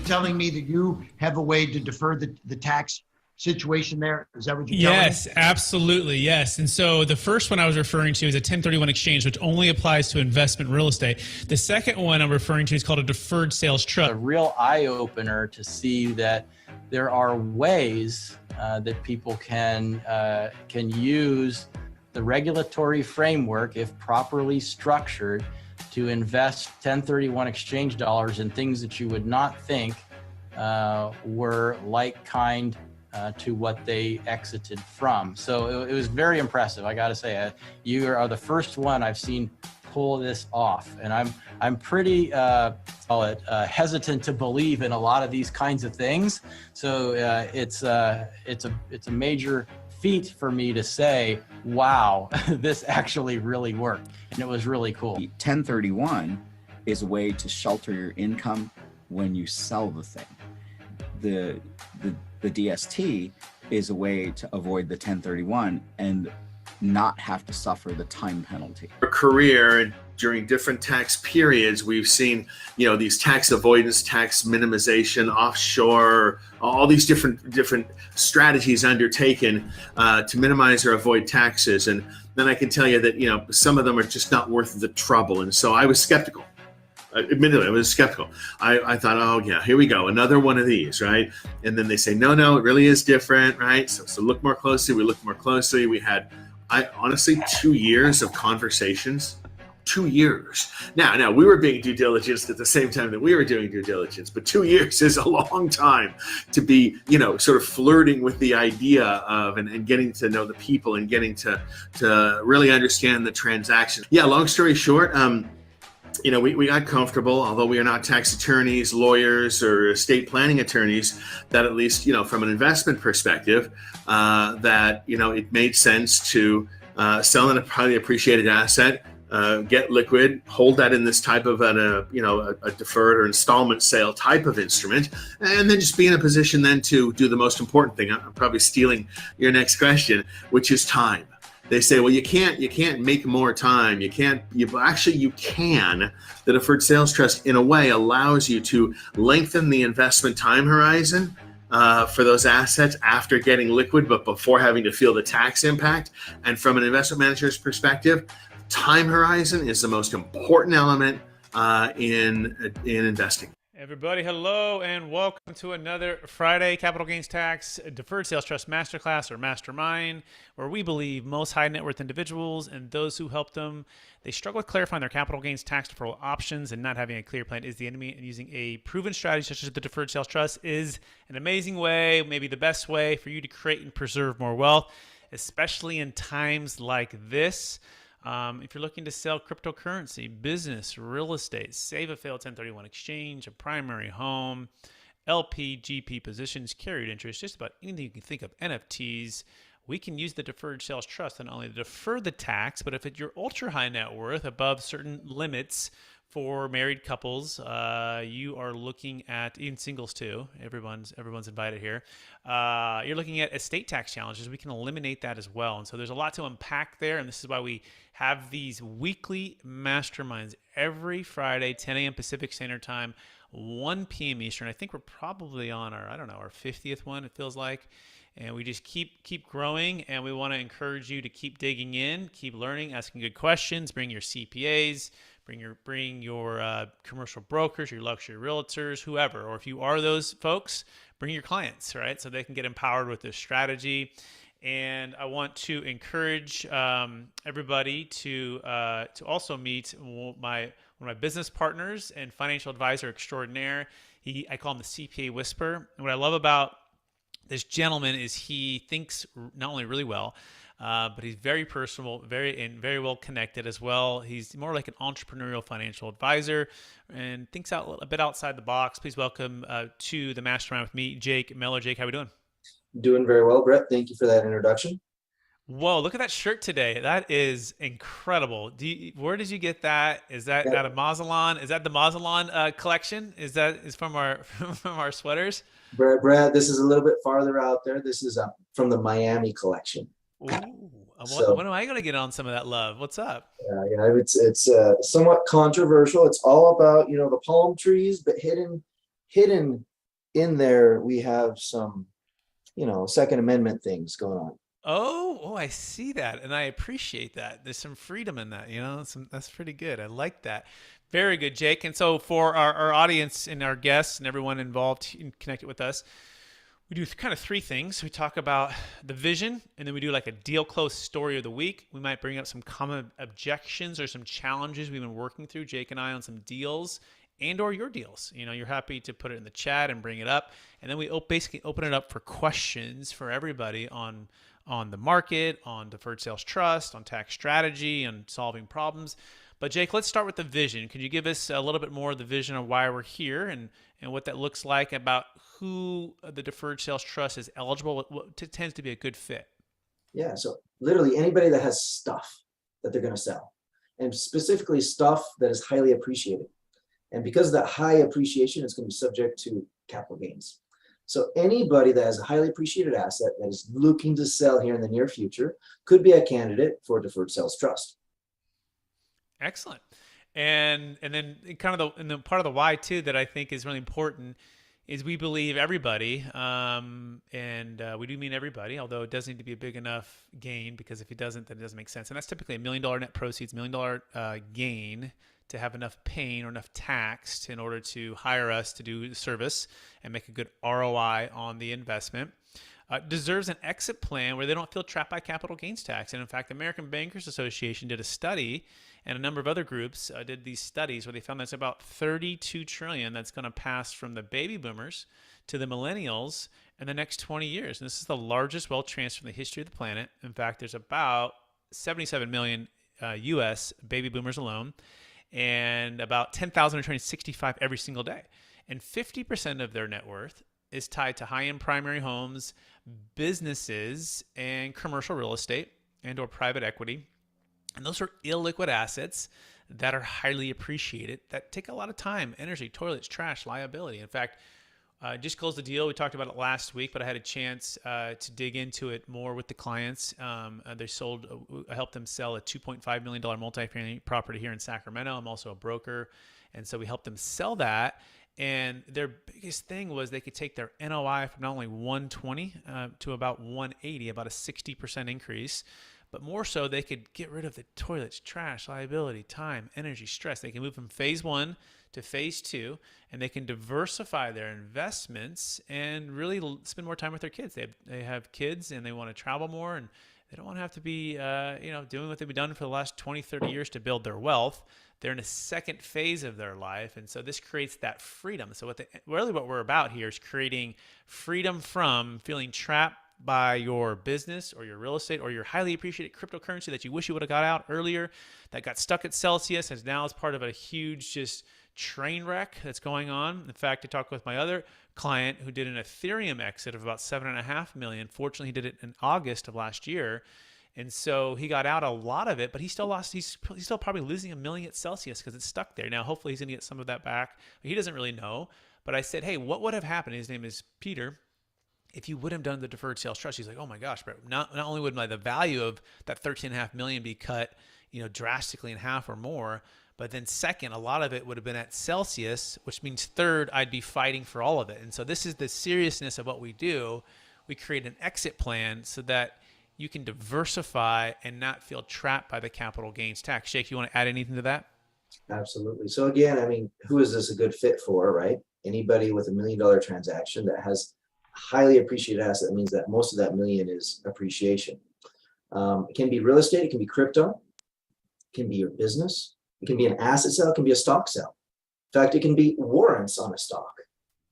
telling me that you have a way to defer the tax situation there? Is that what you're telling me? Yes, absolutely. Yes. And so the first one I was referring to is a 1031 exchange, which only applies to investment real estate. The second one I'm referring to is called a deferred sales trust. A real eye opener to see that there are ways that people can use the regulatory framework, if properly structured, to invest 1031 exchange dollars in things that you would not think were like kind to what they exited from. So it was very impressive. I got to say, you are the first one I've seen pull this off, and I'm pretty hesitant to believe in a lot of these kinds of things. So it's a major feat for me to say, wow, this actually really worked, and it was really cool. 1031 is a way to shelter your income when you sell the thing. The DST is a way to avoid the 1031 and not have to suffer the time penalty. Our career and during different tax periods, we've seen, these tax avoidance, tax minimization, offshore, all these different strategies undertaken to minimize or avoid taxes. And then I can tell you that, some of them are just not worth the trouble. And so I was skeptical. Admittedly, I was skeptical. I thought, oh yeah, here we go, another one of these, right? And then they say, no, it really is different, right? So look more closely. We looked more closely. We had, honestly, 2 years of conversations. 2 years. Now we were being due diligence at the same time that we were doing due diligence, but 2 years is a long time to be, sort of flirting with the idea of and getting to know the people and getting to really understand the transaction. Yeah, long story short, we got comfortable, although we are not tax attorneys, lawyers, or estate planning attorneys, that at least, from an investment perspective, that, it made sense to sell a highly appreciated asset, get liquid, hold that in this type of a deferred or installment sale type of instrument, and then just be in a position then to do the most important thing. I'm probably stealing your next question, which is time. They say, well, you can't make more time. You can. The deferred sales trust, in a way, allows you to lengthen the investment time horizon for those assets after getting liquid, but before having to feel the tax impact. And from an investment manager's perspective, time horizon is the most important element in investing. Everybody, hello, and welcome to another Friday Capital Gains Tax Deferred Sales Trust Masterclass or Mastermind, where we believe most high net worth individuals and those who help them, they struggle with clarifying their capital gains tax deferral options, and not having a clear plan is the enemy. And using a proven strategy such as the Deferred Sales Trust is an amazing way, maybe the best way for you to create and preserve more wealth, especially in times like this. If you're looking to sell cryptocurrency, business, real estate, save a failed 1031 exchange, a primary home, LP, GP positions, carried interest, just about anything you can think of, NFTs, we can use the deferred sales trust not only to defer the tax, but if you're ultra high net worth above certain limits for married couples, you are looking at, even singles too, everyone's invited here, you're looking at estate tax challenges. We can eliminate that as well. And so there's a lot to unpack there, and this is why we have these weekly masterminds every Friday, 10 a.m. Pacific Standard Time, 1 p.m. Eastern. I think we're probably on our 50th one, it feels like. And we just keep growing, and we want to encourage you to keep digging in, keep learning, asking good questions, bring your CPAs, bring your commercial brokers, your luxury realtors, whoever. Or if you are those folks, bring your clients, right? So they can get empowered with this strategy. And I want to encourage everybody to also meet one of my business partners and financial advisor extraordinaire. I call him the CPA Whisperer. And what I love about this gentleman is he thinks not only really well, but he's very personable, very well connected as well. He's more like an entrepreneurial financial advisor and thinks out a bit outside the box. Please welcome to the mastermind with me, Jake Miller. Jake, how are we doing? Doing very well, Brett. Thank you for that introduction. Whoa, look at that shirt today. That is incredible. Where did you get that? Is that a Mazatlan? Is that the Mazatlan collection? Is from our sweaters? Brad, this is a little bit farther out there. This is from the Miami collection. Ooh, when am I going to get on some of that love? What's up? It's somewhat controversial. It's all about, the palm trees, but hidden in there we have some, Second Amendment things going on. Oh, I see that, and I appreciate that. There's some freedom in that, that's pretty good. I like that. Very good, Jake. And so for our audience and our guests and everyone involved and connected with us, we do kind of three things. We talk about the vision, and then we do like a deal close story of the week. We might bring up some common objections or some challenges we've been working through, Jake and I, on some deals and or your deals. You're happy to put it in the chat and bring it up. And then we basically open it up for questions for everybody on the market, on deferred sales trust, on tax strategy, on solving problems. But Jake, let's start with the vision. Could you give us a little bit more of the vision of why we're here and what that looks like, about who the deferred sales trust is eligible, what tends to be a good fit? Yeah, so literally anybody that has stuff that they're going to sell, and specifically stuff that is highly appreciated. And because of that high appreciation, it's going to be subject to capital gains. So anybody that has a highly appreciated asset that is looking to sell here in the near future could be a candidate for a deferred sales trust. Excellent. And then kind of the part of the why too that I think is really important is we believe everybody, and we do mean everybody, although it does need to be a big enough gain, because if it doesn't, then it doesn't make sense. And that's typically $1 million net proceeds, $1 million gain, to have enough pain or enough tax in order to hire us to do the service and make a good ROI on the investment. Deserves an exit plan where they don't feel trapped by capital gains tax. And in fact, the American Bankers Association did a study, and a number of other groups did these studies where they found that's about $32 trillion that's going to pass from the baby boomers to the millennials in the next 20 years. And this is the largest wealth transfer in the history of the planet. In fact, there's about 77 million U.S. baby boomers alone, and about 10,000 are turning 65 every single day. And 50% of their net worth is tied to high-end primary homes, businesses, and commercial real estate and or private equity. And those are illiquid assets that are highly appreciated, that take a lot of time, energy, toilets, trash, liability. In fact, just closed the deal. We talked about it last week, but I had a chance to dig into it more with the clients. I helped them sell a $2.5 million multifamily property here in Sacramento. I'm also a broker. And so we helped them sell that. And their biggest thing was they could take their NOI from not only 120 to about 180, about a 60% increase. But more so, they could get rid of the toilets, trash, liability, time, energy, stress. They can move from phase 1 to phase 2, and they can diversify their investments and really spend more time with their kids. They have kids, and they want to travel more, and they don't want to have to be doing what they've done for the last 20, 30 years to build their wealth. They're in a second phase of their life, and so this creates that freedom. So what we're about here is creating freedom from feeling trapped by your business or your real estate or your highly appreciated cryptocurrency that you wish you would have got out earlier, that got stuck at Celsius, and now is part of a huge just train wreck that's going on. In fact, I talked with my other client who did an Ethereum exit of about $7.5 million. Fortunately, he did it in August of last year. And so he got out a lot of it, but he still lost. He's still probably losing $1 million at Celsius because it's stuck there. Now, hopefully he's going to get some of that back. He doesn't really know. But I said, hey, what would have happened? His name is Peter. If you would have done the deferred sales trust, he's like, oh my gosh, bro. Not only would the value of that $13.5 million be cut, drastically in half or more, but then second, a lot of it would have been at Celsius, which means third, I'd be fighting for all of it. And so this is the seriousness of what we do. We create an exit plan so that you can diversify and not feel trapped by the capital gains tax. Jake, you want to add anything to that? Absolutely. So again, who is this a good fit for, right? Anybody with $1 million transaction that has highly appreciated asset. That means that most of that million is appreciation. It can be real estate, it can be crypto, it can be your business, it can be an asset sale, it can be a stock sale. In fact, it can be warrants on a stock.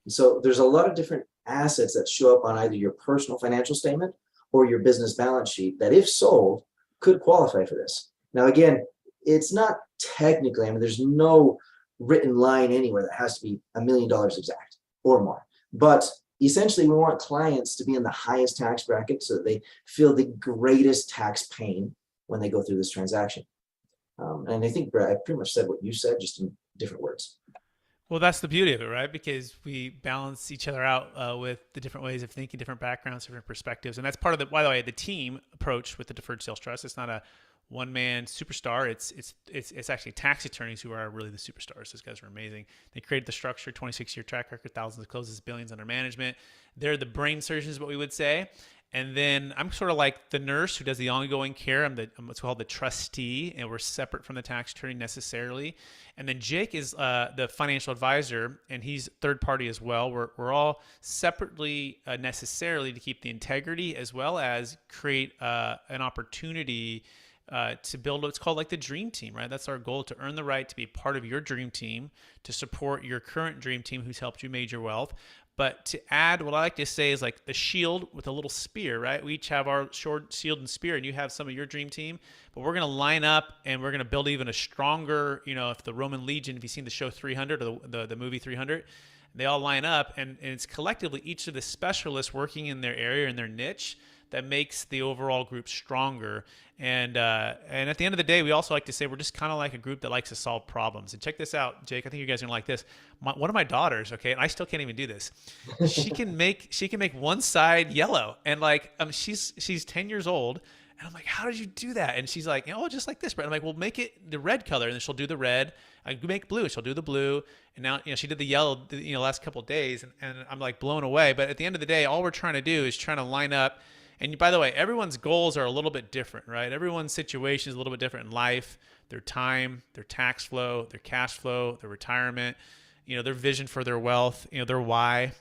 And so there's a lot of different assets that show up on either your personal financial statement or your business balance sheet that, if sold, could qualify for this. Now, again, it's not technically, there's no written line anywhere that has to be $1 million exact or more. But essentially, we want clients to be in the highest tax bracket so that they feel the greatest tax pain when they go through this transaction. And I think, Brad, I pretty much said what you said, just in different words. Well, that's the beauty of it, right? Because we balance each other out with the different ways of thinking, different backgrounds, different perspectives. And that's part of by the way, the team approach with the deferred sales trust. It's not a one-man superstar. It's actually tax attorneys who are really the superstars. Those guys are amazing. They created the structure, 26-year track record, thousands of closes, billions under management. They're the brain surgeons, what we would say. And then I'm sort of like the nurse who does the ongoing care. I'm what's called the trustee, and we're separate from the tax attorney necessarily. And then Jake is the financial advisor, and he's third party as well. We're all separately necessarily to keep the integrity as well as create an opportunity to build what's called like the dream team, right? That's our goal, to earn the right to be part of your dream team, to support your current dream team who's helped you made your wealth. But to add, what I like to say is like the shield with a little spear, right? We each have our sword, shield, and spear, and you have some of your dream team. But we're going to line up, and we're going to build even a stronger, if the Roman Legion, if you've seen the show 300 or the movie 300, they all line up, and it's collectively each of the specialists working in their area and their niche that makes the overall group stronger. And at the end of the day, we also like to say we're just kind of like a group that likes to solve problems. And check this out, Jake. I think you guys are gonna like this. One of my daughters, okay, and I still can't even do this. She can make one side yellow, and like she's 10 years old. And I'm like, how did you do that? And she's like, just like this, Brett. I'm like, well, make it the red color, and then she'll do the red. I make blue, she'll do the blue. And now, she did the yellow, last couple of days, and I'm like blown away. But at the end of the day, all we're trying to do is trying to line up. And by the way, everyone's goals are a little bit different, right? Everyone's situation is a little bit different in life, their time, their tax flow, their cash flow, their retirement, their vision for their wealth, their why.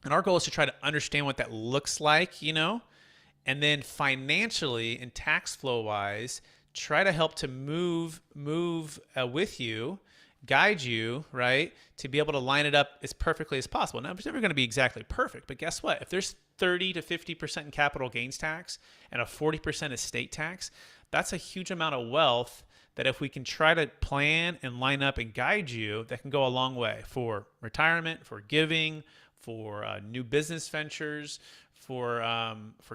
And our goal is to try to understand what that looks like, and then financially and tax flow wise, try to help to move with you, guide you, right, to be able to line it up as perfectly as possible. Now, it's never going to be exactly perfect, but guess what? If there's 30 to 50% in capital gains tax and a 40% estate tax, that's a huge amount of wealth that if we can try to plan and line up and guide you, that can go a long way for retirement, for giving, for new business ventures, for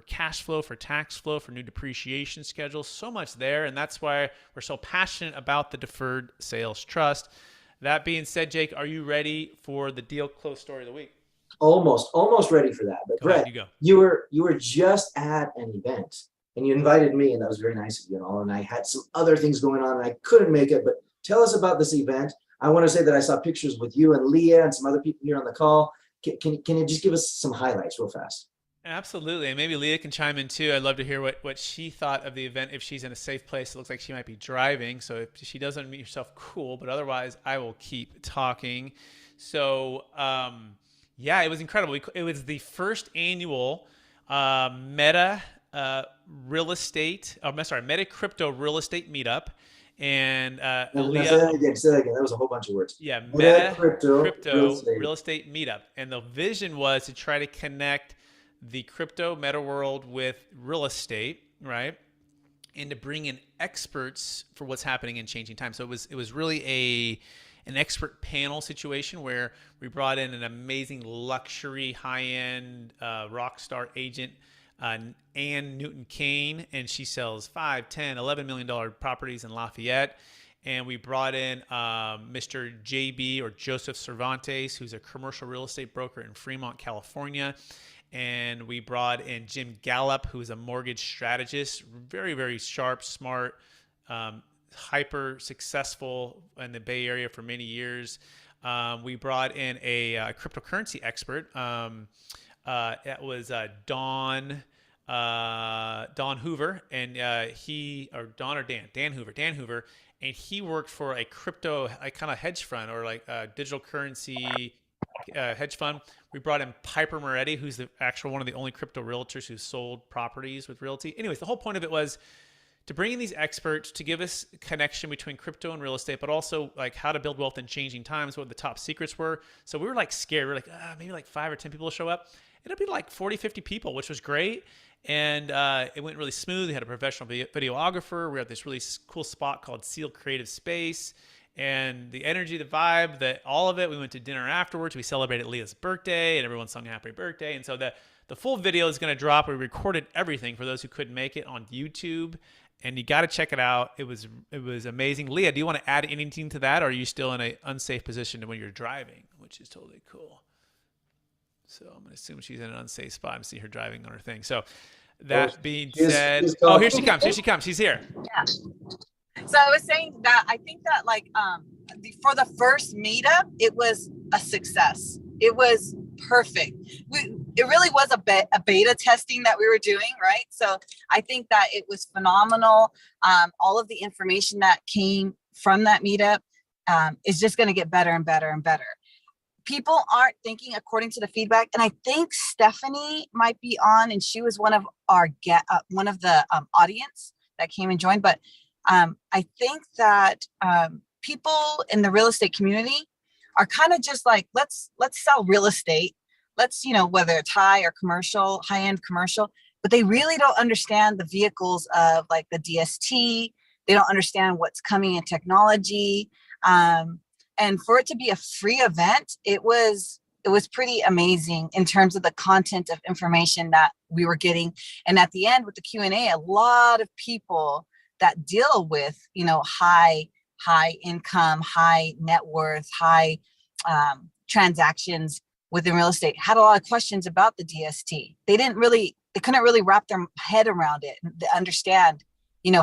cash flow, for tax flow, for new depreciation schedules. So much there, and that's why we're so passionate about the Deferred Sales Trust. That being said, Jake, are you ready for the deal close story of the week? Almost ready for that. But Go ahead, Brett, you were just at an event, and you invited me, and that was very nice of you and all. And I had some other things going on, and I couldn't make it. But tell us about this event. I want to say that I saw pictures with you and Leah and some other people here on the call. Can you just give us some highlights real fast? Absolutely. And maybe Leah can chime in too. I'd love to hear what she thought of the event. If she's in a safe place, it looks like she might be driving. So if she doesn't unmute herself, cool. But otherwise, I will keep talking. So, yeah, it was incredible. It was the first annual Meta Crypto Real Estate Meetup. And Leah, say that again. That was a whole bunch of words. Yeah, Meta Crypto Real Estate Meetup. And the vision was to try to connect the crypto meta world with real estate, right? And to bring in experts for what's happening in changing times. So it was really an expert panel situation where we brought in an amazing luxury high-end rock star agent, Ann Newton Kane, and she sells $5, $10, $11 million properties in Lafayette. And we brought in Mr. JB or Joseph Cervantes, who's a commercial real estate broker in Fremont, California. And we brought in Jim Gallup, who is a mortgage strategist, very, very sharp, smart, hyper successful in the Bay Area for many years. We brought in a cryptocurrency expert. It was Don Hoover, and Dan Hoover, and he worked for a crypto kind of hedge fund or like digital currency hedge fund. We brought in Piper Moretti, who's the actual one of the only crypto realtors who sold properties with realty. Anyways, the whole point of it was to bring in these experts to give us a connection between crypto and real estate, but also like how to build wealth in changing times, what the top secrets were. So we were like scared. We were like, maybe like 5 or 10 people will show up. It'll be like 40, 50 people, which was great. And it went really smooth. We had a professional videographer. We were at this really cool spot called Seal Creative Space. And the energy, the vibe, all of it, we went to dinner afterwards. We celebrated Leah's birthday, and everyone sung happy birthday. And so the full video is going to drop. We recorded everything for those who couldn't make it on YouTube, and you got to check it out. It was amazing. Leah, do you want to add anything to that, or are you still in an unsafe position when you're driving, which is totally cool? So I'm going to assume she's in an unsafe spot. I'm seeing her driving on her thing. So That being she's said, talking. here she comes. Here she comes. She's here. Yeah. So I was saying that I think that for the first meetup, it was a success. It was perfect. It really was a beta testing that we were doing, right? So I think that it was phenomenal. All of the information that came from that meetup is just going to get better and better and better. People aren't thinking according to the feedback, and I think Stephanie might be on, and she was one of the audience that came and joined. But I think that people in the real estate community are kind of just like, let's sell real estate. Let's, whether it's high-end commercial, but they really don't understand the vehicles of like the DST. They don't understand what's coming in technology. And for it to be a free event, it was pretty amazing in terms of the content of information that we were getting. And at the end with the Q&A, a lot of people that deal with, high income, high net worth, high transactions within real estate had a lot of questions about the DST. They couldn't really wrap their head around it and understand,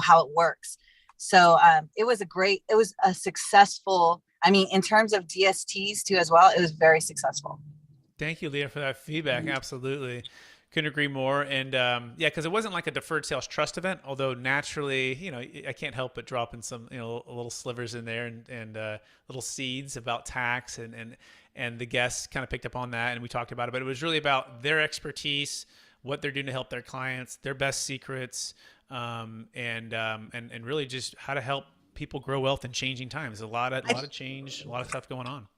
how it works. So it was a successful, in terms of DSTs too as well, it was very successful. Thank you, Leah, for that feedback. Absolutely. Couldn't agree more. And because it wasn't like a deferred sales trust event, although naturally, I can't help but drop in some, little slivers in there and little seeds about tax and the guests kind of picked up on that and we talked about it, but it was really about their expertise, what they're doing to help their clients, their best secrets, and really just how to help people grow wealth in changing times. A lot of change, a lot of stuff going on.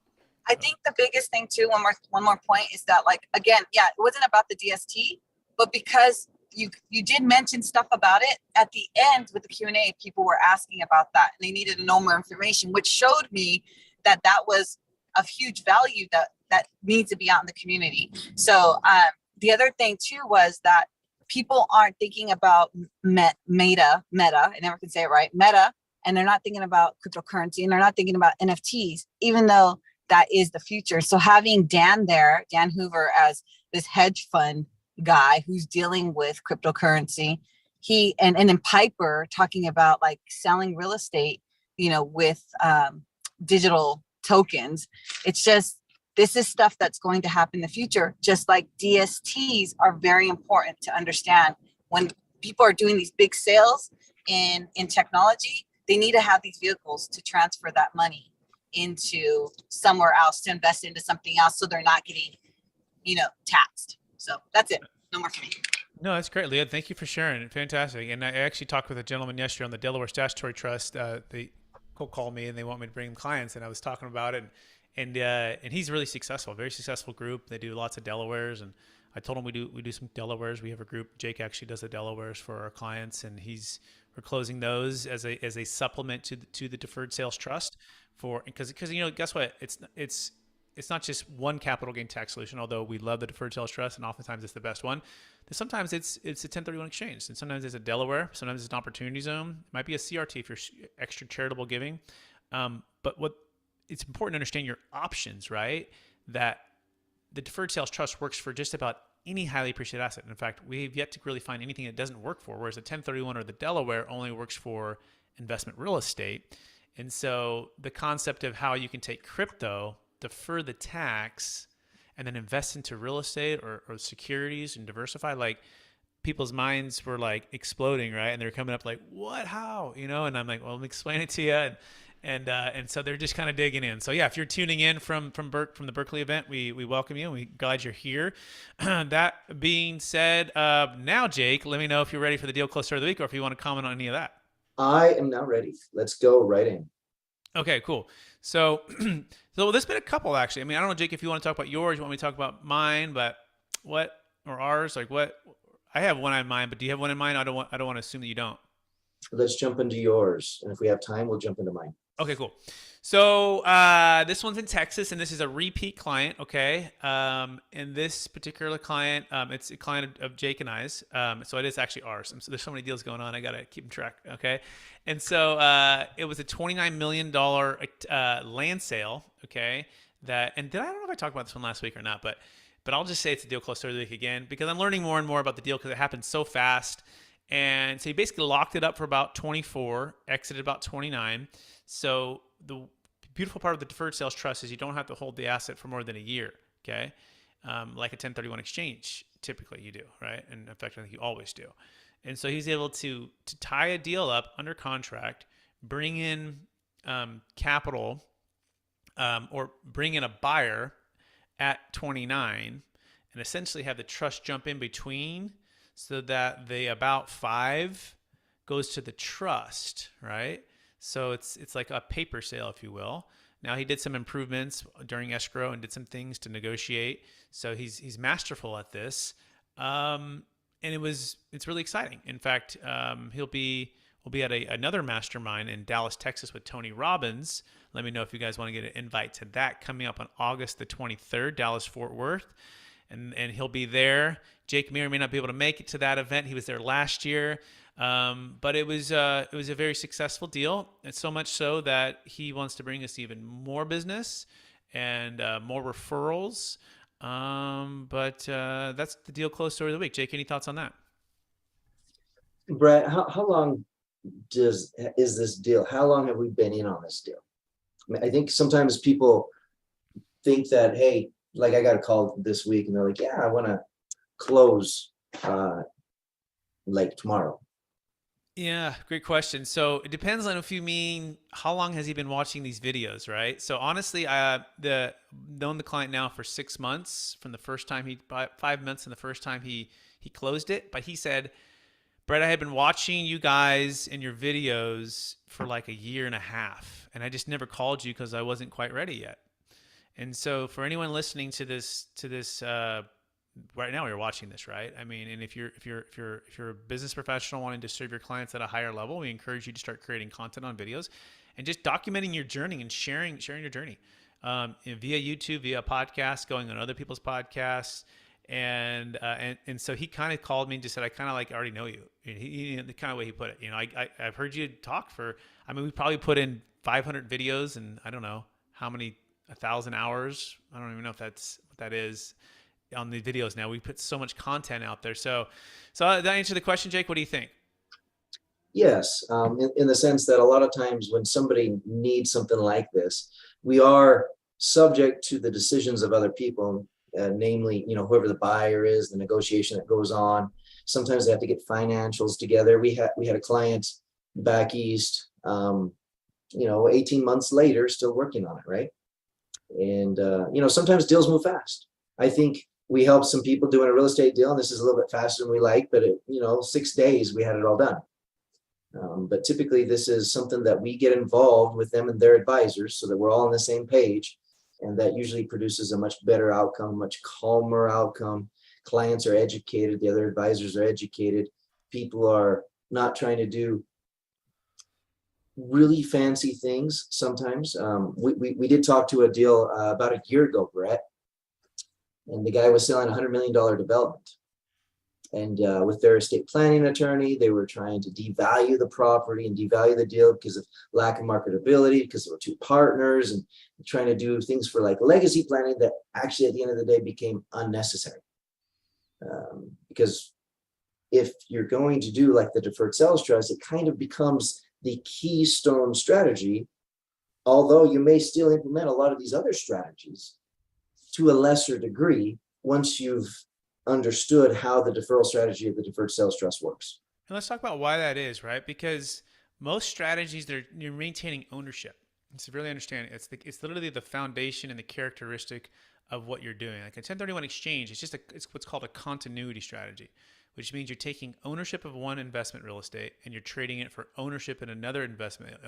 I think the biggest thing too, one more point is that it wasn't about the DST, but because you did mention stuff about it at the end with the Q&A, people were asking about that and they needed to know more information, which showed me that was of huge value that needs to be out in the community. So the other thing too was that people aren't thinking about Meta, I never can say it right, Meta, and they're not thinking about cryptocurrency and they're not thinking about NFTs, even though that is the future. So having Dan Hoover as this hedge fund guy who's dealing with cryptocurrency, and then Piper talking about like selling real estate, with digital tokens. It's just, this is stuff that's going to happen in the future. Just like DSTs are very important to understand. When people are doing these big sales in technology, they need to have these vehicles to transfer that money into somewhere else, to invest into something else, so they're not getting, taxed. So that's it. No more for me. No, that's great, Leah. Thank you for sharing. Fantastic. And I actually talked with a gentleman yesterday on the Delaware Statutory Trust. They called me and they want me to bring them clients, and I was talking about it. And he's really successful, very successful group. They do lots of Delawares, and I told him we do some Delawares. We have a group. Jake actually does the Delawares for our clients, and we're closing those as a supplement to the deferred sales trust because guess what? It's not just one capital gain tax solution, although we love the deferred sales trust and oftentimes it's the best one. Sometimes it's a 1031 exchange, and sometimes it's a Delaware, sometimes it's an opportunity zone. It might be a CRT if you're extra charitable giving. But it's important to understand your options, right? That the deferred sales trust works for just about any highly appreciated asset. In fact, we've yet to really find anything it doesn't work for, whereas the 1031 or the Delaware only works for investment real estate. And so the concept of how you can take crypto, defer the tax, and then invest into real estate or securities and diversify, like people's minds were like exploding, right? And they're coming up like, what, how, and I'm like, well, let me explain it to you. And so they're just kind of digging in. So yeah, if you're tuning in from the Berkeley event, we welcome you and we're glad you're here. That being said, now Jake, let me know if you're ready for the deal closer of the week or if you want to comment on any of that. I am now ready. Let's go right in. Okay, cool. So there's been a couple actually. I don't know, Jake, if you want to talk about yours, you want me to talk about mine, but ours, like what? I have one in mind, but do you have one in mind? I don't want to assume that you don't. Let's jump into yours, and if we have time, we'll jump into mine. Okay, cool. So this one's in Texas, and this is a repeat client, okay? And this particular client, it's a client of Jake and I's, so it is actually ours. So there's so many deals going on, I got to keep track, okay? And so it was a $29 million land sale, okay? I don't know if I talked about this one last week or not, but but I'll just say it's a deal closed over the week again because I'm learning more and more about the deal because it happened so fast. And so he basically locked it up for about 24, exited about 29. So the beautiful part of the deferred sales trust is you don't have to hold the asset for more than a year, okay? Like a 1031 exchange, typically you do, right? And in fact, I think you always do. And so he's able to tie a deal up under contract, bring in capital, or bring in a buyer at 29, and essentially have the trust jump in between so that the about 5 goes to the trust, right? So it's like a paper sale, if you will. Now he did some improvements during escrow and did some things to negotiate. So he's masterful at this, and it's really exciting. In fact, we'll be at another mastermind in Dallas, Texas, with Tony Robbins. Let me know if you guys want to get an invite to that coming up on August the 23rd, Dallas Fort Worth, and he'll be there. Jake may or may not be able to make it to that event. He was there last year. But it was a very successful deal, and so much so that he wants to bring us even more business and more referrals. But that's the deal closed story of the week. Jake, any thoughts on that? Brett, how long is this deal? How long have we been in on this deal? I mean, I think sometimes people think that, hey, like I got a call this week and they're like, yeah, I want to close like tomorrow. Yeah, great question. So it depends on if you mean how long has he been watching these videos, right? So honestly, known the client now for 6 months from the first time 5 months and the first time he closed it. But he said, Brett, I had been watching you guys and your videos for like a year and a half, and I just never called you because I wasn't quite ready yet. And so for anyone listening to this right now, you're watching this, right? I mean, and if you're a business professional wanting to serve your clients at a higher level, we encourage you to start creating content on videos and just documenting your journey and sharing your journey via YouTube, via podcast, going on other people's podcasts. And so he kind of called me and just said, I kind of like already know you. He the kind of way he put it, I've heard you talk we probably put in 500 videos and I don't know how many, 1,000 hours. I don't even know if that's what that is on the videos. Now we put so much content out there. So that answer the question, Jake, what do you think? Yes, in the sense that a lot of times when somebody needs something like this, we are subject to the decisions of other people. Namely, whoever the buyer is, the negotiation that goes on. Sometimes they have to get financials together. We had a client back east, 18 months later, still working on it, right? And sometimes deals move fast. I think we helped some people doing a real estate deal, and this is a little bit faster than we like, but 6 days we had it all done. But typically, this is something that we get involved with them and their advisors, so that we're all on the same page. And that usually produces a much better outcome, much calmer outcome. Clients are educated, the other advisors are educated. People are not trying to do really fancy things sometimes. We did talk to a deal about a year ago, Brett, and the guy was selling $100 million development. And with their estate planning attorney, they were trying to devalue the property and devalue the deal because of lack of marketability, because there were two partners, and trying to do things for like legacy planning that actually at the end of the day became unnecessary. Because if you're going to do like the deferred sales trust, it kind of becomes the keystone strategy, although you may still implement a lot of these other strategies to a lesser degree once you've understood how the deferral strategy of the deferred sales trust works. And let's talk about why that is, right? Because most strategies, you're maintaining ownership. It's really understanding. It's literally the foundation and the characteristic of what you're doing. Like a 1031 exchange, it's what's called a continuity strategy, which means you're taking ownership of one investment real estate and you're trading it for ownership in another investment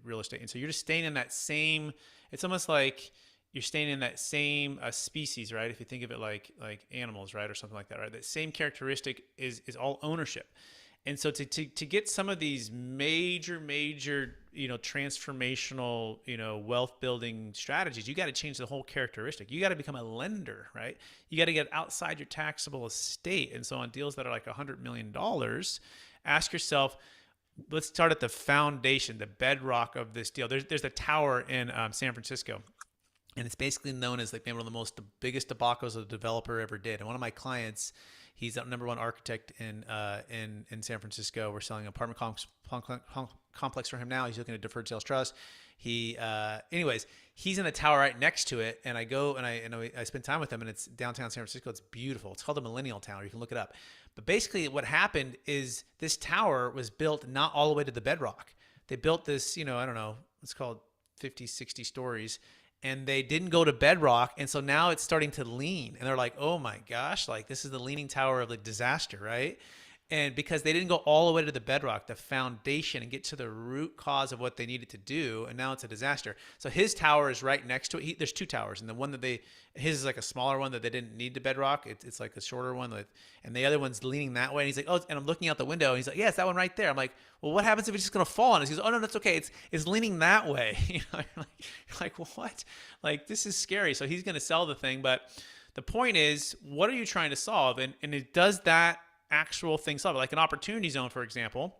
real estate. And so you're just staying in that same. It's almost like you're staying in that same species, right? If you think of it like animals, right, or something like that, right? That same characteristic is all ownership. And so to get some of these major, transformational, wealth building strategies, you got to change the whole characteristic. You got to become a lender, right? You got to get outside your taxable estate. And so on deals that are like $100 million, ask yourself, let's start at the foundation, the bedrock of this deal. There's a tower in San Francisco. And it's basically known as like maybe one of the biggest debacles a developer ever did. And one of my clients, he's the number one architect in San Francisco. We're selling an apartment complex for him now. He's looking at deferred sales trust. Anyways, he's in the tower right next to it, and I go and I spend time with him, and it's downtown San Francisco. It's beautiful. It's called the Millennial Tower. You can look it up. But basically, what happened is this tower was built not all the way to the bedrock. They built this, I don't know, it's called 50, 60 stories. And they didn't go to bedrock. And so now it's starting to lean. And they're like, oh my gosh, like this is the leaning tower of the disaster, right? And because they didn't go all the way to the bedrock, the foundation, and get to the root cause of what they needed to do. And now it's a disaster. So his tower is right next to it. There's two towers. And the one that his is like a smaller one that they didn't need to bedrock. It's like a shorter one. And the other one's leaning that way. And he's like, oh, and I'm looking out the window. And he's like, yeah, it's that one right there. I'm like, well, what happens if it's just going to fall on us? He goes, oh, no, that's okay. It's leaning that way. You're like, well, what? Like, this is scary. So he's going to sell the thing. But the point is, what are you trying to solve? And it does that actual thing solve, like an opportunity zone, for example.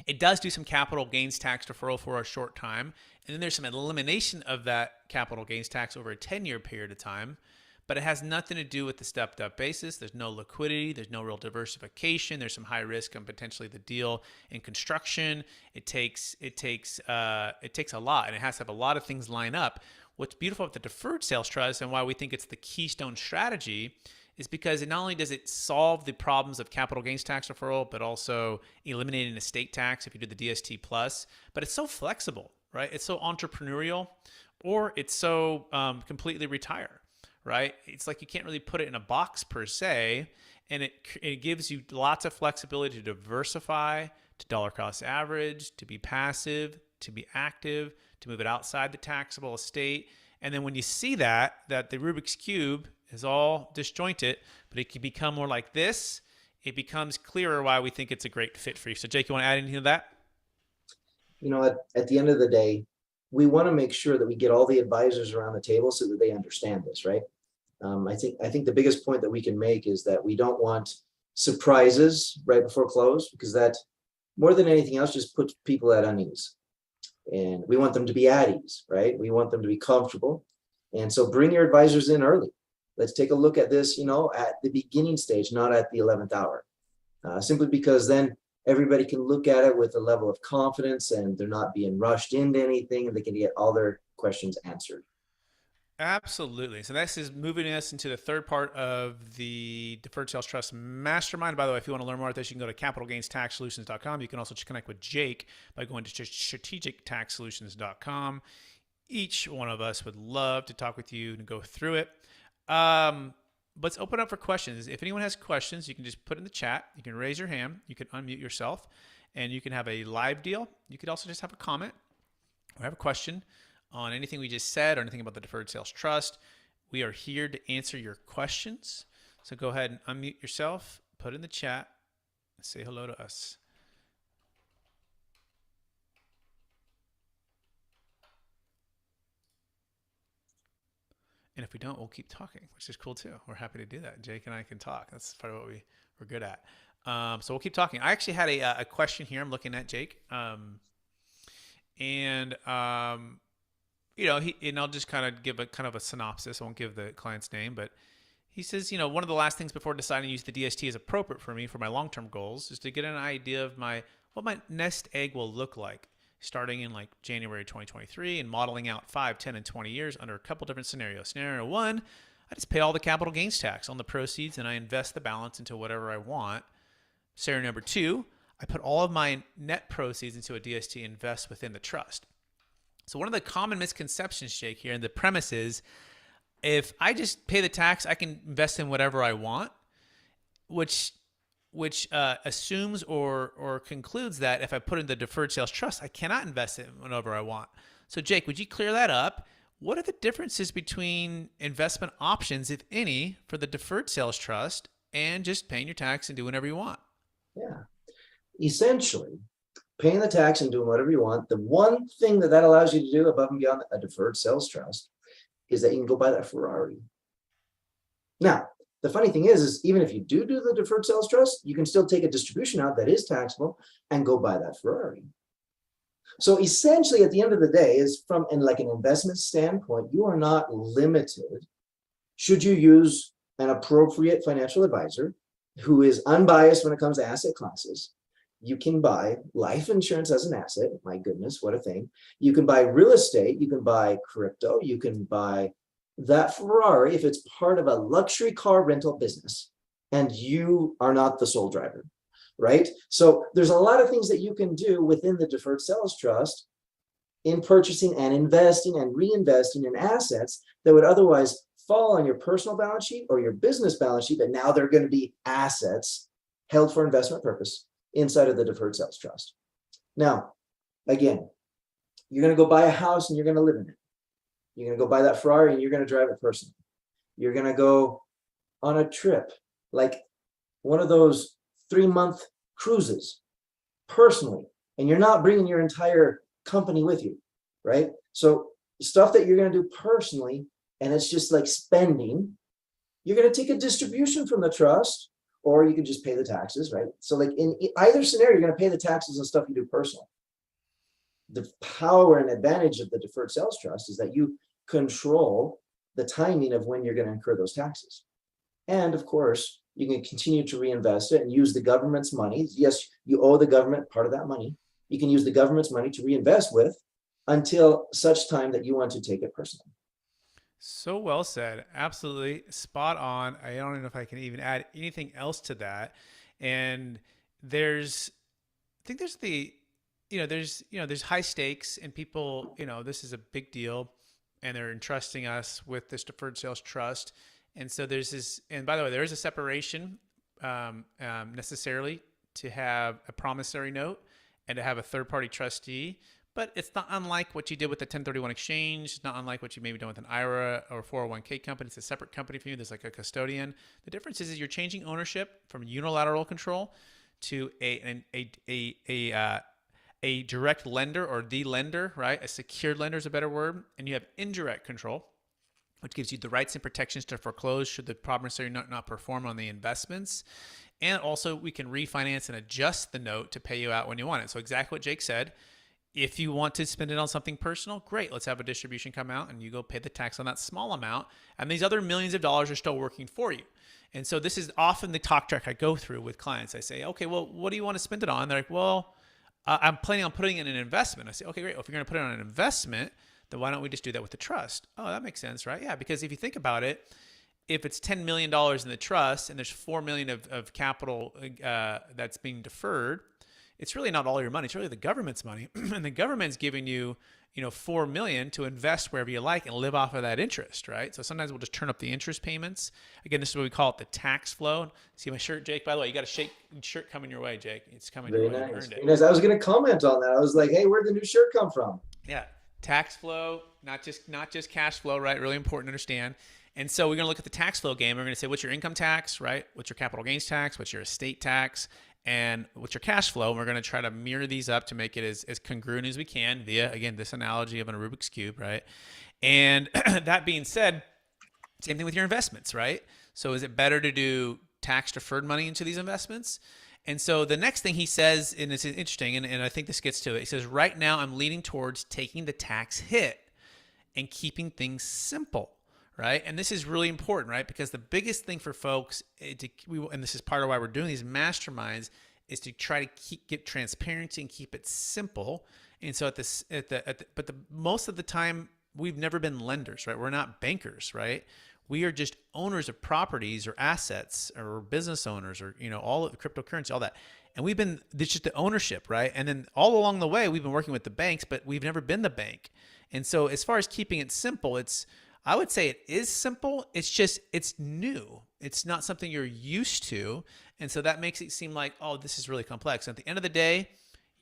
It does do some capital gains tax deferral for a short time, and then there's some elimination of that capital gains tax over a 10-year period of time, but it has nothing to do with the stepped up basis. There's no liquidity, there's no real diversification, there's some high risk on potentially the deal in construction. It takes a lot, and it has to have a lot of things line up. What's beautiful about the deferred sales trust and why we think it's the keystone strategy is because not only does it solve the problems of capital gains tax deferral, but also eliminating estate tax if you do the DST plus, but it's so flexible, right? It's so entrepreneurial, or it's so completely retire, right? It's like you can't really put it in a box per se, and it gives you lots of flexibility to diversify, to dollar cost average, to be passive, to be active, to move it outside the taxable estate. And then when you see that the Rubik's Cube is all disjointed, but it can become more like this, it becomes clearer why we think it's a great fit for you. So Jake, you want to add anything to that? At the end of the day, we want to make sure that we get all the advisors around the table so that they understand this, right? I think the biggest point that we can make is that we don't want surprises right before close, because that, more than anything else, just puts people at unease. And we want them to be at ease, right? We want them to be comfortable. And so bring your advisors in early. Let's take a look at this, at the beginning stage, not at the 11th hour, simply because then everybody can look at it with a level of confidence and they're not being rushed into anything, and they can get all their questions answered. Absolutely. So this is moving us into the third part of the Deferred Sales Trust Mastermind. By the way, if you want to learn more about this, you can go to capitalgainstaxsolutions.com. You can also connect with Jake by going to strategictaxsolutions.com. Each one of us would love to talk with you and go through it. Let's open up for questions. If anyone has questions, you can just put in the chat. You can raise your hand. You can unmute yourself, and you can have a live deal. You could also just have a comment or have a question on anything we just said or anything about the Deferred Sales Trust. We are here to answer your questions. So go ahead and unmute yourself, put in the chat, and say hello to us. And if we don't, we'll keep talking, which is cool too. We're happy to do that. Jake and I can talk. That's part of what we're good at. So we'll keep talking. I actually had a question here. I'm looking at Jake. And I'll just kind of give a synopsis. I won't give the client's name, but he says, one of the last things before deciding to use the DST as appropriate for me for my long-term goals is to get an idea of what my nest egg will look like starting in like January 2023 and modeling out 5, 10, and 20 years under a couple different scenarios. Scenario one, I just pay all the capital gains tax on the proceeds and I invest the balance into whatever I want. Scenario number two, I put all of my net proceeds into a DST and invest within the trust. So one of the common misconceptions, Jake, here, and the premise is, if I just pay the tax, I can invest in whatever I want, which assumes or concludes that if I put in the deferred sales trust, I cannot invest in whatever I want. So Jake, would you clear that up? What are the differences between investment options, if any, for the deferred sales trust and just paying your tax and doing whatever you want? Yeah. Essentially, paying the tax and doing whatever you want, the one thing that allows you to do above and beyond a deferred sales trust is that you can go buy that Ferrari. Now, the funny thing is even if you do the deferred sales trust, you can still take a distribution out that is taxable and go buy that Ferrari. So essentially, at the end of the day, is from like an investment standpoint, you are not limited. Should you use an appropriate financial advisor who is unbiased when it comes to asset classes? You can buy life insurance as an asset. My goodness, what a thing. You can buy real estate. You can buy crypto. You can buy that Ferrari if it's part of a luxury car rental business and you are not the sole driver, right? So there's a lot of things that you can do within the deferred sales trust in purchasing and investing and reinvesting in assets that would otherwise fall on your personal balance sheet or your business balance sheet, but now they're going to be assets held for investment purpose inside of the deferred sales trust. Now, again, you're going to go buy a house and you're going to live in it. You're going to go buy that Ferrari and you're going to drive it personally. You're going to go on a trip, like one of those 3-month cruises personally, and you're not bringing your entire company with you, right? So stuff that you're going to do personally, and it's just like spending, you're going to take a distribution from the trust, or you can just pay the taxes, right? So like in either scenario, you're going to pay the taxes on stuff you do personally. The power and advantage of the deferred sales trust is that you control the timing of when you're going to incur those taxes. And of course, you can continue to reinvest it and use the government's money. Yes, you owe the government part of that money. You can use the government's money to reinvest with until such time that you want to take it personally. So well said. Absolutely spot on. I don't even know if I can even add anything else to that. And there's high stakes and people, this is a big deal and they're entrusting us with this deferred sales trust. And so there's this, and by the way, there is a separation necessarily to have a promissory note and to have a third-party trustee, but it's not unlike what you did with the 1031 exchange. It's not unlike what you maybe done with an IRA or 401k company. It's a separate company for you. There's like a custodian. The difference is you're changing ownership from unilateral control to a direct lender or the lender, right? A secured lender is a better word. And you have indirect control, which gives you the rights and protections to foreclose should the promissory note not perform on the investments. And also we can refinance and adjust the note to pay you out when you want it. So exactly what Jake said. If you want to spend it on something personal, great. Let's have a distribution come out and you go pay the tax on that small amount. And these other millions of dollars are still working for you. And so this is often the talk track I go through with clients. I say, okay, well, what do you want to spend it on? They're like, well, I'm planning on putting it in an investment. I say, okay, great. Well, if you're going to put it on an investment, then why don't we just do that with the trust? Oh, that makes sense, right? Yeah, because if you think about it, if it's $10 million in the trust and there's $4 million of capital that's being deferred, it's really not all your money. It's really the government's money. And the government's giving you, $4 million to invest wherever you like and live off of that interest, right? So sometimes we'll just turn up the interest payments. Again, this is what we call it the tax flow. See my shirt, Jake? By the way, you got a shirt coming your way, Jake. It's coming your way. Very You nice. earned it. Very nice. I was going to comment on that. I was like, hey, where'd the new shirt come from? Yeah. Tax flow, not just cash flow, right? Really important to understand. And so we're going to look at the tax flow game. We're going to say, what's your income tax, right? What's your capital gains tax? What's your estate tax? And what's your cash flow? And we're going to try to mirror these up to make it as congruent as we can via, again, this analogy of a Rubik's Cube, right? And that being said, same thing with your investments, right? So is it better to do tax deferred money into these investments? And so the next thing he says, and it's interesting, and I think this gets to it, he says, right now I'm leaning towards taking the tax hit and keeping things simple, right? And this is really important, right? Because the biggest thing for folks, and this is part of why we're doing these masterminds, is to try to get transparency and keep it simple. And so most of the time, we've never been lenders, right? We're not bankers, right? We are just owners of properties or assets or business owners or, all of the cryptocurrency, all that. And it's just the ownership, right? And then all along the way, we've been working with the banks, but we've never been the bank. And so as far as keeping it simple, I would say it is simple. It's new. It's not something you're used to. And so that makes it seem like, oh, this is really complex. And at the end of the day,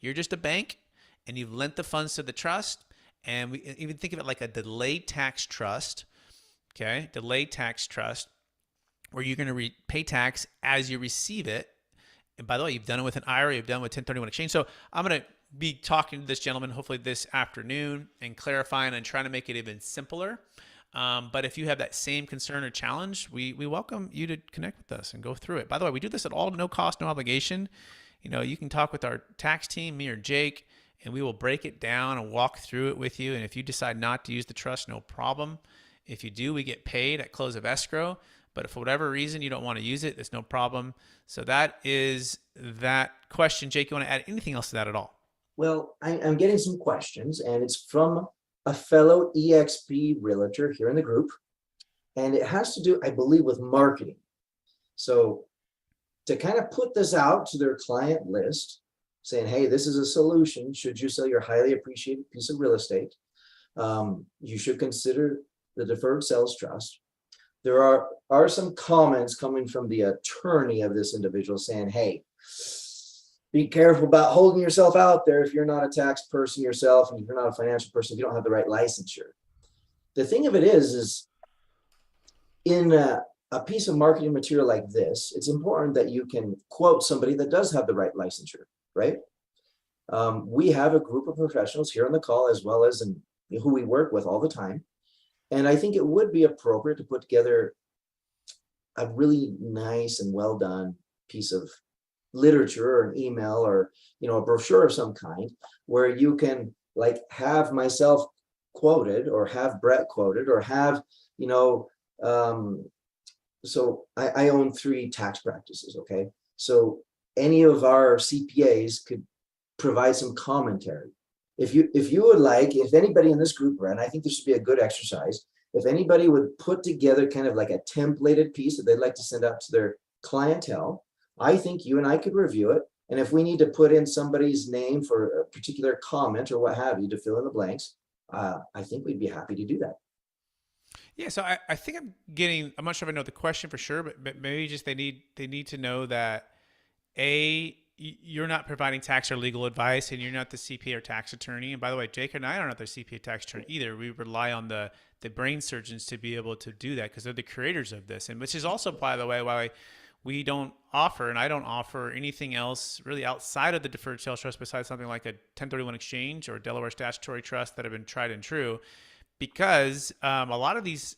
you're just a bank and you've lent the funds to the trust. And we even think of it like a delayed tax trust. Okay, delayed tax trust, where you're going to pay tax as you receive it. And by the way, you've done it with an IRA, you've done it with 1031 exchange. So I'm going to be talking to this gentleman hopefully this afternoon and clarifying and trying to make it even simpler. But if you have that same concern or challenge, we welcome you to connect with us and go through it. By the way, we do this at all no cost, no obligation. You can talk with our tax team, me or Jake, and we will break it down and walk through it with you. And if you decide not to use the trust, no problem. If you do, we get paid at close of escrow. But if for whatever reason you don't want to use it, there's no problem. So that is that question. Jake, you want to add anything else to that at all? Well, I'm getting some questions, and it's from a fellow EXP realtor here in the group. And it has to do, I believe, with marketing. So to kind of put this out to their client list, saying, hey, this is a solution. Should you sell your highly appreciated piece of real estate, you should consider the deferred sales trust. There are some comments coming from the attorney of this individual saying, hey, be careful about holding yourself out there if you're not a tax person yourself, and if you're not a financial person, if you don't have the right licensure. The thing of it is in a piece of marketing material like this, it's important that you can quote somebody that does have the right licensure, right? We have a group of professionals here on the call, as well as who we work with all the time. And I think it would be appropriate to put together a really nice and well done piece of literature, or an email, or a brochure of some kind, where you can like have myself quoted, or have Brett quoted, or have so I own 3 tax practices. Okay, so any of our CPAs could provide some commentary. If you would like, if anybody in this group, Brett, I think this should be a good exercise. If anybody would put together kind of like a templated piece that they'd like to send out to their clientele, I think you and I could review it. And if we need to put in somebody's name for a particular comment or what have you to fill in the blanks, I think we'd be happy to do that. Yeah, so I think I'm not sure if I know the question for sure, but maybe just they need to know that you're not providing tax or legal advice, and you're not the CPA or tax attorney. And by the way, Jake and I are not the CPA tax attorney either. We rely on the brain surgeons to be able to do that, because they're the creators of this. And which is also, by the way, why we don't offer, and I don't offer anything else really outside of the deferred sales trust besides something like a 1031 exchange or Delaware statutory trust that have been tried and true, because a lot of these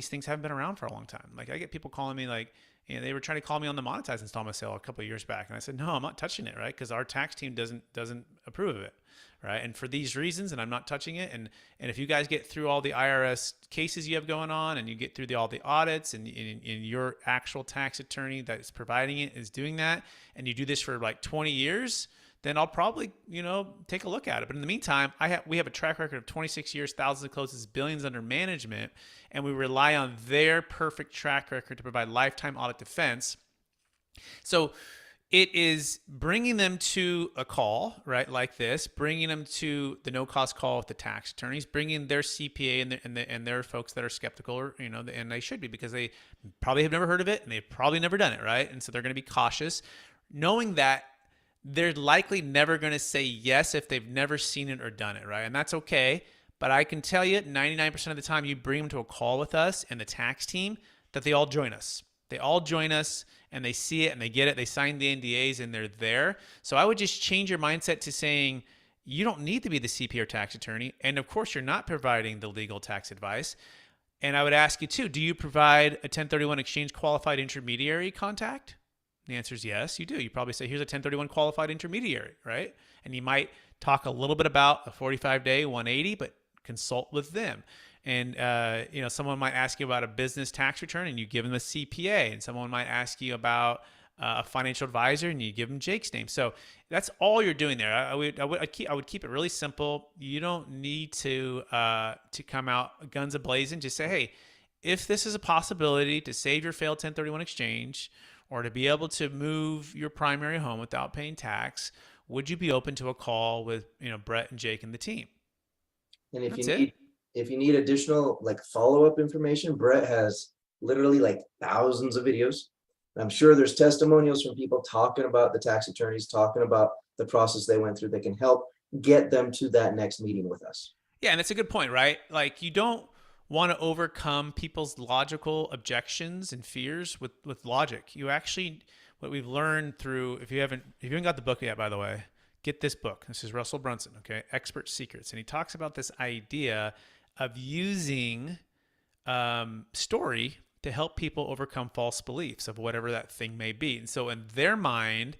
things haven't been around for a long time. Like I get people calling me like, they were trying to call me on the monetized installment sale a couple of years back. And I said, no, I'm not touching it, right? Because our tax team doesn't approve of it, right? And for these reasons, and I'm not touching it. And if you guys get through all the IRS cases you have going on, and you get through all the audits, and your actual tax attorney that's providing it is doing that, and you do this for like 20 years, then I'll probably, take a look at it. But in the meantime, we have a track record of 26 years, thousands of closes, billions under management, and we rely on their perfect track record to provide lifetime audit defense. So it is bringing them to a call, right, like this, bringing them to the no-cost call with the tax attorneys, bringing their CPA and their folks that are skeptical, or, and they should be, because they probably have never heard of it, and they've probably never done it, right? And so they're going to be cautious, knowing that they're likely never going to say yes if they've never seen it or done it, right? And that's okay. But I can tell you 99% of the time you bring them to a call with us and the tax team, that they all join us. They all join us, and they see it and they get it. They sign the NDAs and they're there. So I would just change your mindset to saying you don't need to be the CPA or tax attorney. And of course, you're not providing the legal tax advice. And I would ask you too, do you provide a 1031 exchange qualified intermediary contact? The answer is yes, you do. You probably say, here's a 1031 qualified intermediary, right? And you might talk a little bit about a 45-day 180, but consult with them. And, someone might ask you about a business tax return, and you give them a CPA. And someone might ask you about a financial advisor, and you give them Jake's name. So that's all you're doing there. I would keep it really simple. You don't need to come out guns a-blazing. Just say, hey, if this is a possibility to save your failed 1031 exchange, or to be able to move your primary home without paying tax, would you be open to a call with Brett and Jake and the team? And if you need additional like follow-up information, Brett has literally like thousands of videos. I'm sure there's testimonials from people talking about the tax attorneys, talking about the process they went through that can help get them to that next meeting with us. Yeah, and it's a good point, right? Like you don't want to overcome people's logical objections and fears with logic. You actually, what we've learned through, if you haven't got the book yet, by the way, get this book. This is Russell Brunson, okay? Expert Secrets. And he talks about this idea of using story to help people overcome false beliefs of whatever that thing may be. And so in their mind,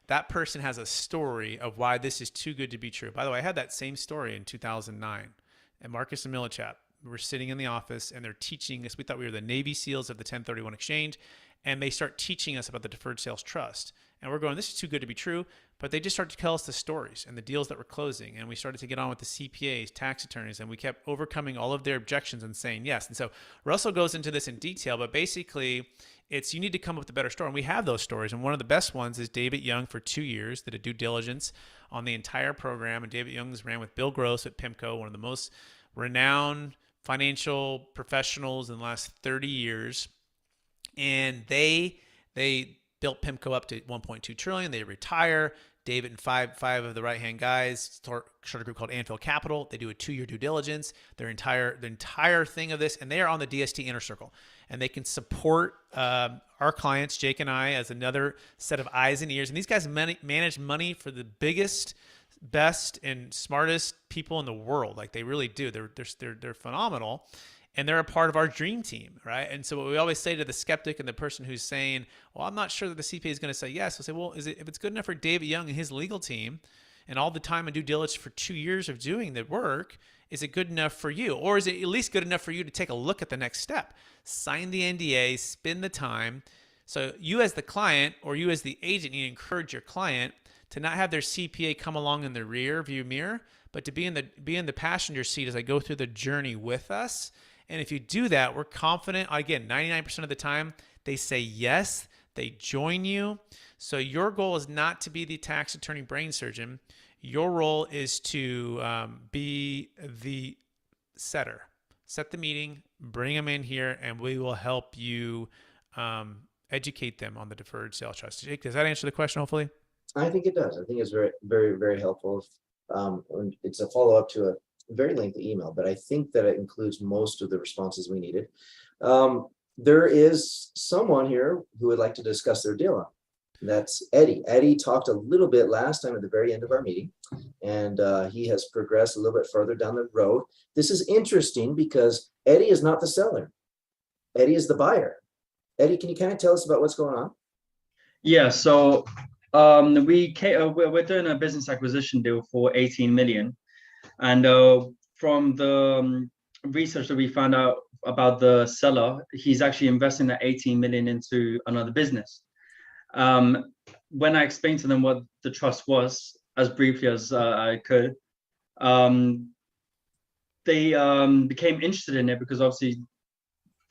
that person has a story of why this is too good to be true. By the way, I had that same story in 2009. And Marcus and Millichap were sitting in the office and they're teaching us. We thought we were the Navy SEALs of the 1031 exchange. And they start teaching us about the deferred sales trust. And we're going, this is too good to be true. But they just started to tell us the stories and the deals that were closing. And we started to get on with the CPAs, tax attorneys, and we kept overcoming all of their objections and saying yes. And so Russell goes into this in detail, but basically it's you need to come up with a better story. And we have those stories. And one of the best ones is David Young for 2 years did a due diligence on the entire program. And David Young's ran with Bill Gross at PIMCO, one of the most renowned financial professionals in the last 30 years. And they built PIMCO up to 1.2 trillion. They retire. David and five of the right-hand guys start a group called Anfield Capital. They do a 2-year due diligence. The entire thing of this, and they are on the DST inner circle, and they can support our clients, Jake and I, as another set of eyes and ears. And these guys manage money for the biggest, best, and smartest people in the world. Like they really do. They're phenomenal. And they're a part of our dream team, right? And so what we always say to the skeptic and the person who's saying, well, I'm not sure that the CPA is going to say yes. We'll say, well, if it's good enough for David Young and his legal team and all the time and due diligence for 2 years of doing the work, is it good enough for you? Or is it at least good enough for you to take a look at the next step? Sign the NDA, spend the time. So you as the client or you as the agent, you encourage your client to not have their CPA come along in the rear view mirror, but to be in the passenger seat as I go through the journey with us. And if you do that, we're confident, again, 99% of the time, they say yes, they join you. So your goal is not to be the tax attorney brain surgeon. Your role is to be the setter. Set the meeting, bring them in here, and we will help you educate them on the deferred sales trust. Jake, does that answer the question, hopefully? I think it does. I think it's very, very, very helpful. It's a follow-up to a very lengthy email, but I think that it includes most of the responses we needed. There is someone here who would like to discuss their deal on. That's Eddie. Eddie talked a little bit last time at the very end of our meeting, and he has progressed a little bit further down the road. This is interesting because Eddie is not the seller. Eddie is the buyer. Eddie, can you kind of tell us about what's going on? Yeah, so we're doing a business acquisition deal for 18 million. And from the research that we found out about the seller, he's actually investing that 18 million into another business. When I explained to them what the trust was, as briefly as I could, they became interested in it because obviously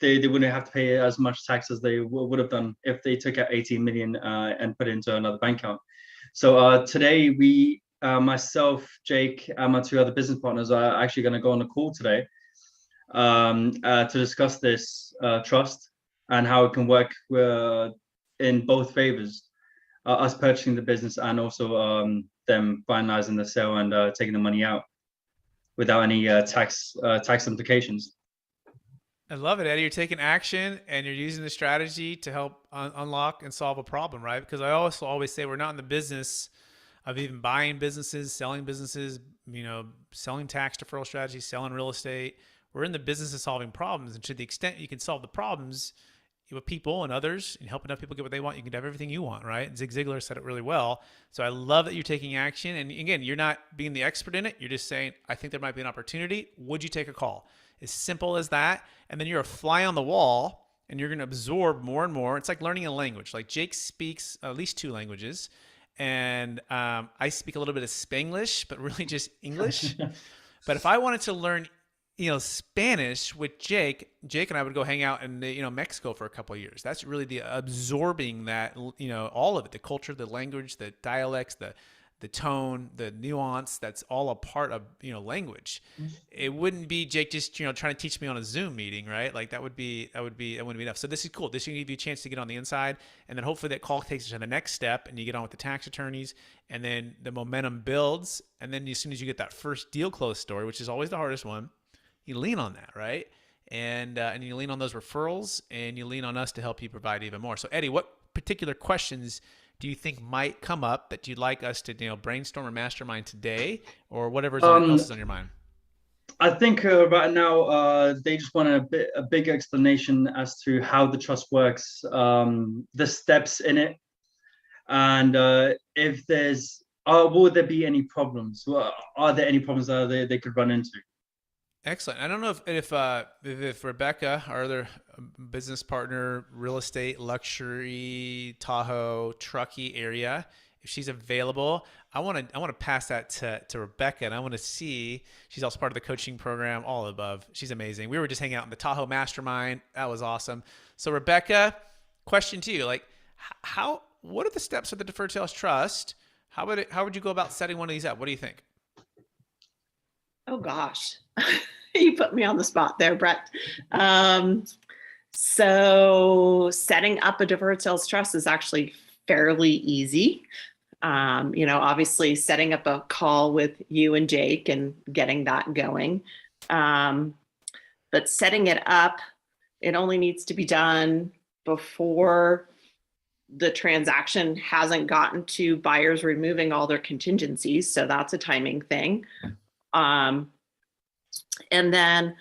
they wouldn't have to pay as much tax as they would have done if they took out 18 million and put it into another bank account. So today we, myself, Jake, and my 2 other business partners are actually going to go on a call today to discuss this trust and how it can work in both favors, us purchasing the business and also them finalizing the sale and taking the money out without any tax implications. I love it, Eddie. You're taking action and you're using the strategy to help unlock and solve a problem, right? Because I also always say we're not in the business of even buying businesses, selling businesses, selling tax deferral strategies, selling real estate. We're in the business of solving problems. And to the extent you can solve the problems with people and others and help enough people get what they want, you can have everything you want, right? Zig Ziglar said it really well. So I love that you're taking action. And again, you're not being the expert in it. You're just saying, I think there might be an opportunity. Would you take a call? As simple as that. And then you're a fly on the wall and you're going to absorb more and more. It's like learning a language. Like Jake speaks at least 2 languages. And I speak a little bit of Spanglish, but really just English. But if I wanted to learn, Spanish with Jake and I would go hang out in Mexico for a couple of years. That's really the absorbing that, all of it, the culture, the language, the dialects, the tone, the nuance, that's all a part of, language. It wouldn't be Jake just, trying to teach me on a Zoom meeting, right? Like that wouldn't be enough. So this is cool. This will give you a chance to get on the inside, and then hopefully that call takes you to the next step and you get on with the tax attorneys, and then the momentum builds. And then as soon as you get that first deal close story, which is always the hardest one, you lean on that, right? And you lean on those referrals, and you lean on us to help you provide even more. So Eddie, what particular questions do you think might come up that you'd like us to brainstorm or mastermind today, or whatever else is on your mind? I think right now they just want a big explanation as to how the trust works, the steps in it, And if there's, will there be any problems? Well, are there any problems that they could run into? Excellent. I don't know if Rebecca, our other business partner, real estate, luxury, Tahoe, Truckee area, if she's available, I want to pass that to Rebecca, and I want to see. She's also part of the coaching program, all above. She's amazing. We were just hanging out in the Tahoe Mastermind. That was awesome. So Rebecca, question to you: like, what are the steps of the Deferred Sales Trust? How would you go about setting one of these up? What do you think? Oh gosh, you put me on the spot there, Brett. So setting up a deferred sales trust is actually fairly easy. Obviously setting up a call with you and Jake and getting that going. But setting it up, it only needs to be done before the transaction hasn't gotten to buyers removing all their contingencies. So that's a timing thing. And then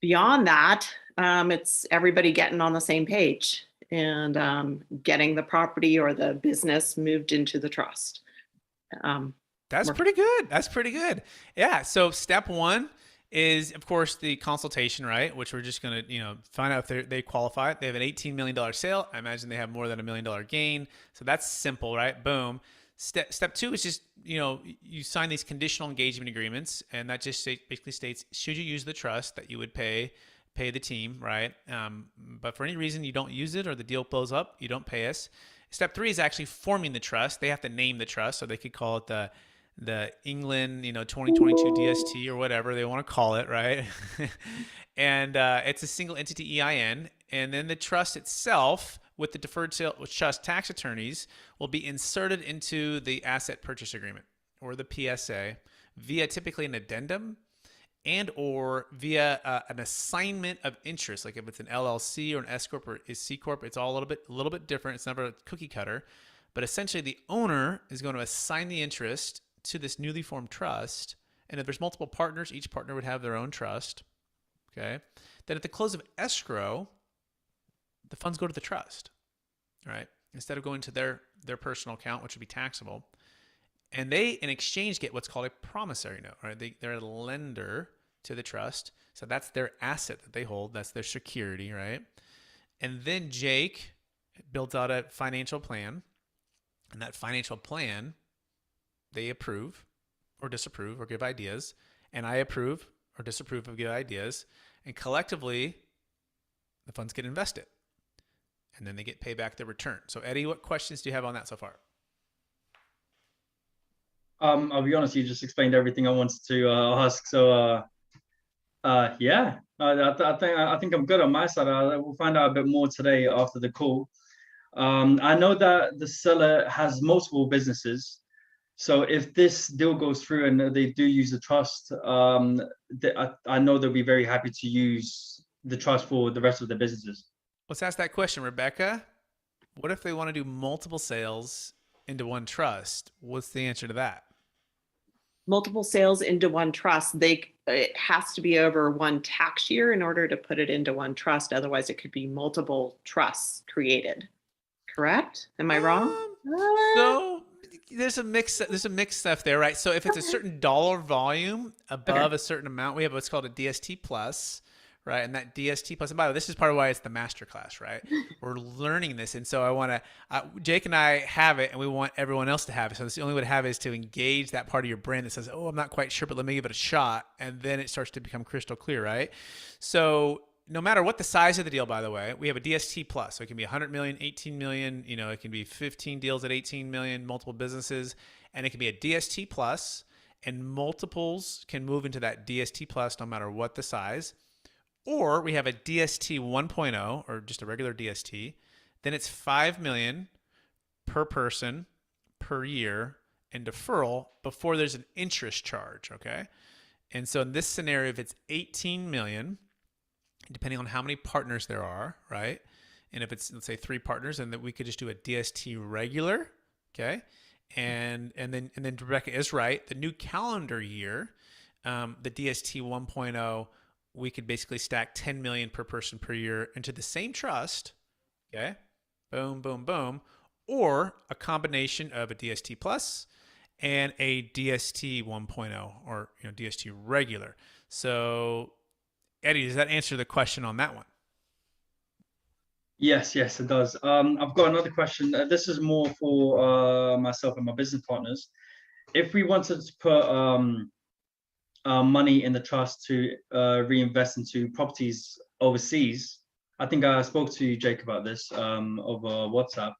beyond that, it's everybody getting on the same page and getting the property or the business moved into the trust. That's pretty good. That's pretty good. Yeah. So step one is, of course, the consultation, right? Which we're just going to, find out if they qualify. They have an $18 million sale. I imagine they have more than $1 million gain. So that's simple, right? Boom. Step two is just, you sign these conditional engagement agreements, and that just basically states, should you use the trust, that you would pay the team, right? But for any reason you don't use it or the deal blows up, you don't pay us. Step three is actually forming the trust. They have to name the trust, so they could call it the England, 2022 DST or whatever they want to call it, right? And it's a single entity EIN, and then the trust itself, with the deferred sale trust tax attorneys, will be inserted into the asset purchase agreement or the PSA via typically an addendum and or via an assignment of interest. Like if it's an LLC or an S corp or a C corp, it's all a little bit different. It's never a cookie cutter, but essentially the owner is going to assign the interest to this newly formed trust. And if there's multiple partners, each partner would have their own trust. Okay. Then at the close of escrow, the funds go to the trust, right? Instead of going to their personal account, which would be taxable. And they, in exchange, get what's called a promissory note, right? They're a lender to the trust. So that's their asset that they hold. That's their security, right? And then Jake builds out a financial plan. And that financial plan, they approve or disapprove or give ideas. And I approve or disapprove of give ideas. And collectively, the funds get invested. And then they get paid back their return. So Eddie, what questions do you have on that so far? I'll be honest, you just explained everything I wanted to ask. So yeah, I think I'm good on my side. We'll find out a bit more today after the call. I know that the seller has multiple businesses. So if this deal goes through and they do use the trust, I know they'll be very happy to use the trust for the rest of their businesses. Let's ask that question, Rebecca. What if they want to do multiple sales into one trust? What's the answer to that? Multiple sales into one trust, it has to be over one tax year in order to put it into one trust. Otherwise, it could be multiple trusts created. Correct? Am I wrong? So there's a mix stuff there, right? So if it's a certain dollar volume above a certain amount, we have what's called a DST plus, right? And that DST plus, and by the way, this is part of why it's the Masterclass, right? We're learning this. And so I want to, Jake and I have it, and we want everyone else to have it. So that's the only way to have it is to engage that part of your brain that says, oh, I'm not quite sure, but let me give it a shot. And then it starts to become crystal clear, right? So no matter what the size of the deal, by the way, we have a DST plus. So it can be 100 million, 18 million, it can be 15 deals at 18 million, multiple businesses, and it can be a DST plus, and multiples can move into that DST plus no matter what the size. Or we have a DST 1.0 or just a regular DST. Then it's 5 million per person per year in deferral before there's an interest charge, okay? And so in this scenario, if it's 18 million, depending on how many partners there are, right? And if it's, let's say, 3 partners, then we could just do a DST regular, okay? And then Rebecca is right. The new calendar year, the DST 1.0, we could basically stack 10 million per person per year into the same trust, okay? Boom, boom, boom. or a combination of a DST Plus and a DST 1.0 or DST regular. So, Eddie, does that answer the question on that one? Yes, it does. I've got another question. This is more for myself and my business partners. If we wanted to put money in the trust to reinvest into properties overseas, I think I spoke to Jake about this over WhatsApp.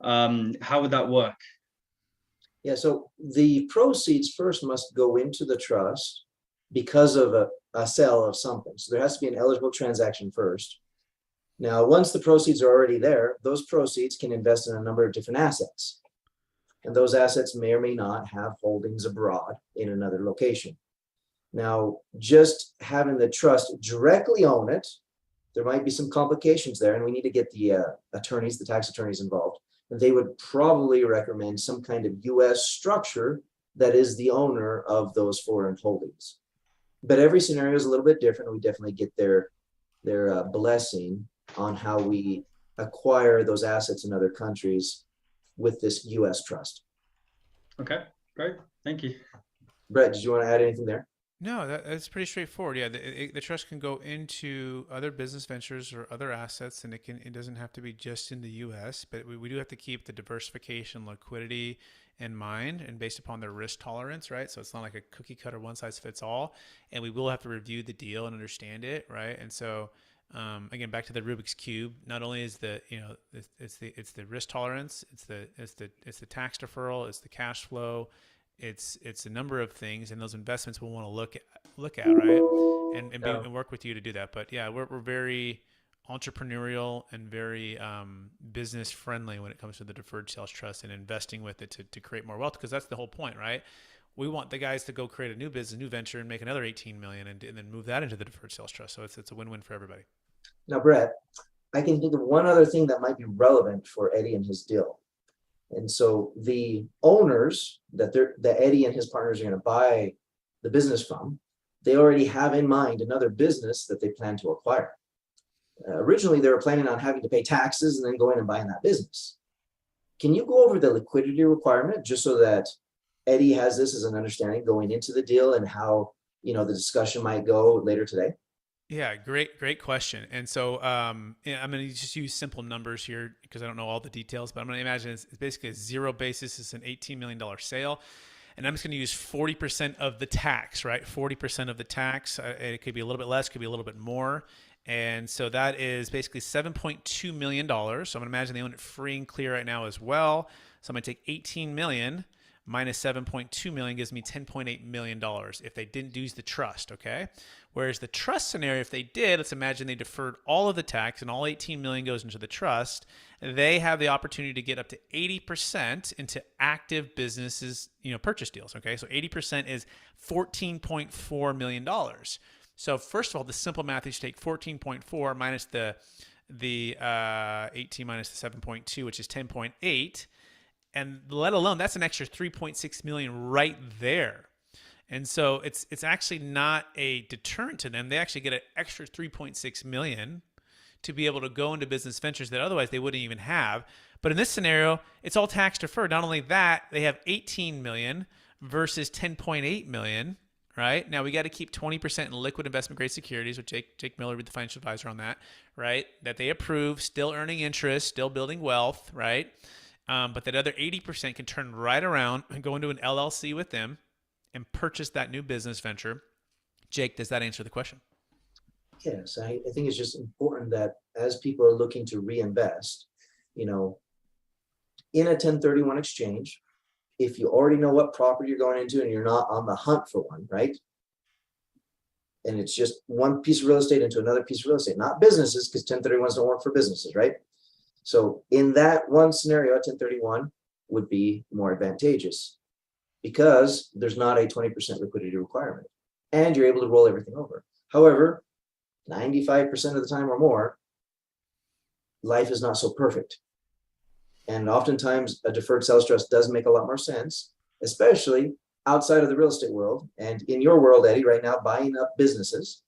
How would that work? Yeah, so the proceeds first must go into the trust because of a sale of something. So there has to be an eligible transaction first. Now, once the proceeds are already there, those proceeds can invest in a number of different assets. And those assets may or may not have holdings abroad in another location. Now, just having the trust directly own it, there might be some complications there, and we need to get the attorneys, the tax attorneys involved. And they would probably recommend some kind of US structure that is the owner of those foreign holdings. But every scenario is a little bit different. We definitely get their blessing on how we acquire those assets in other countries with this US trust. Okay, great. Thank you. Brett, did you want to add anything there? No, that's pretty straightforward. Yeah, the trust can go into other business ventures or other assets, and it doesn't have to be just in the U.S., but we do have to keep the diversification, liquidity in mind, and based upon their risk tolerance, right? So it's not like a cookie cutter, one size fits all, and we will have to review the deal and understand it, right? And so, again, back to the Rubik's Cube. Not only is it's the risk tolerance, it's the tax deferral, it's the cash flow. It's a number of things, and those investments we'll want to look at, right, and work with you to do that. But yeah, we're very entrepreneurial and very business friendly when it comes to the deferred sales trust and investing with it to create more wealth, because that's the whole point, right? We want the guys to go create a new business, new venture, and make another 18 million, and then move that into the deferred sales trust. So it's a win-win for everybody. Now, Brett, I can think of one other thing that might be relevant for Eddie and his deal. And so the owners that Eddie and his partners are going to buy the business from, they already have in mind another business that they plan to acquire. Originally, they were planning on having to pay taxes and then go in and buying that business. Can you go over the liquidity requirement just so that Eddie has this as an understanding going into the deal and how the discussion might go later today? Yeah, great question. And so I'm going to just use simple numbers here because I don't know all the details, but I'm going to imagine it's basically a zero basis. It's an $18 million sale. And I'm just going to use 40% of the tax, right? 40% of the tax. It could be a little bit less, could be a little bit more. And so that is basically $7.2 million. So I'm going to imagine they own it free and clear right now as well. So I'm going to take 18 million minus 7.2 million gives me $10.8 million if they didn't use the trust, okay? Whereas the trust scenario, if they did, let's imagine they deferred all of the tax and all 18 million goes into the trust, they have the opportunity to get up to 80% into active businesses, purchase deals, okay? So 80% is $14.4 million. So first of all, the simple math is you take 14.4 minus the 18 minus the 7.2, which is 10.8, and let alone that's an extra 3.6 million right there. And so it's actually not a deterrent to them. They actually get an extra 3.6 million to be able to go into business ventures that otherwise they wouldn't even have. But in this scenario, it's all tax deferred. Not only that, they have 18 million versus 10.8 million, right? Now we got to keep 20% in liquid investment grade securities, with Jake Miller, the financial advisor on that, right? That they approve, still earning interest, still building wealth, right? But that other 80% can turn right around and go into an LLC with them and purchase that new business venture. Jake, does that answer the question? Yes, I think it's just important that as people are looking to reinvest, in a 1031 exchange, if you already know what property you're going into and you're not on the hunt for one, right? And it's just one piece of real estate into another piece of real estate, not businesses, because 1031s don't work for businesses, right? So in that one scenario, 1031 would be more advantageous because there's not a 20% liquidity requirement and you're able to roll everything over. However, 95% of the time or more, life is not so perfect. And oftentimes a deferred sales trust does make a lot more sense, especially outside of the real estate world. And in your world, Eddie, right now, buying up businesses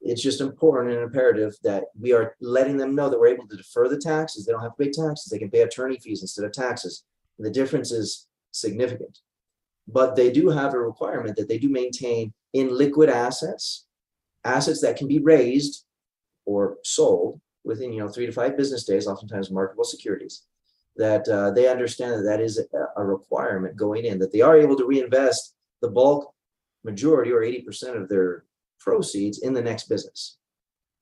it's just important and imperative that we are letting them know that we're able to defer the taxes. They don't have to pay taxes. They can pay attorney fees instead of taxes. The difference is significant. But they do have a requirement that they do maintain in liquid assets, assets that can be raised or sold within 3 to 5 business days, oftentimes marketable securities, that they understand that that is a requirement going in, that they are able to reinvest the bulk majority or 80% of their proceeds in the next business.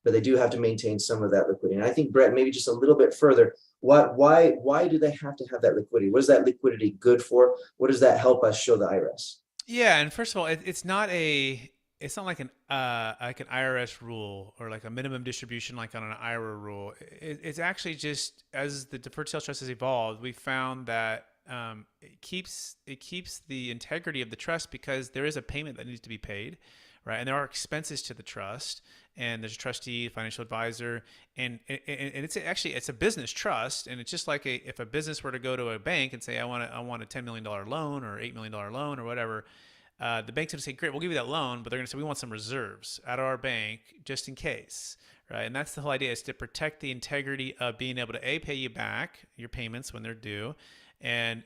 But they do have to maintain some of that liquidity. And I think, Brett, maybe just a little bit further, why do they have to have that liquidity? What is that liquidity good for? What does that help us show the IRS? Yeah, and first of all, it's not like an IRS rule or like a minimum distribution like on an IRA rule. It's actually just, as the deferred sales trust has evolved, we found that it keeps the integrity of the trust, because there is a payment that needs to be paid, right? And there are expenses to the trust, and there's a trustee, financial advisor, and it's a business trust, and it's just like if a business were to go to a bank and say, I want a $10 million loan or $8 million loan or whatever. The bank's going to say, great, we'll give you that loan, but they're going to say, we want some reserves out of our bank just in case, right? And that's the whole idea, is to protect the integrity of being able to A, pay you back your payments when they're due, and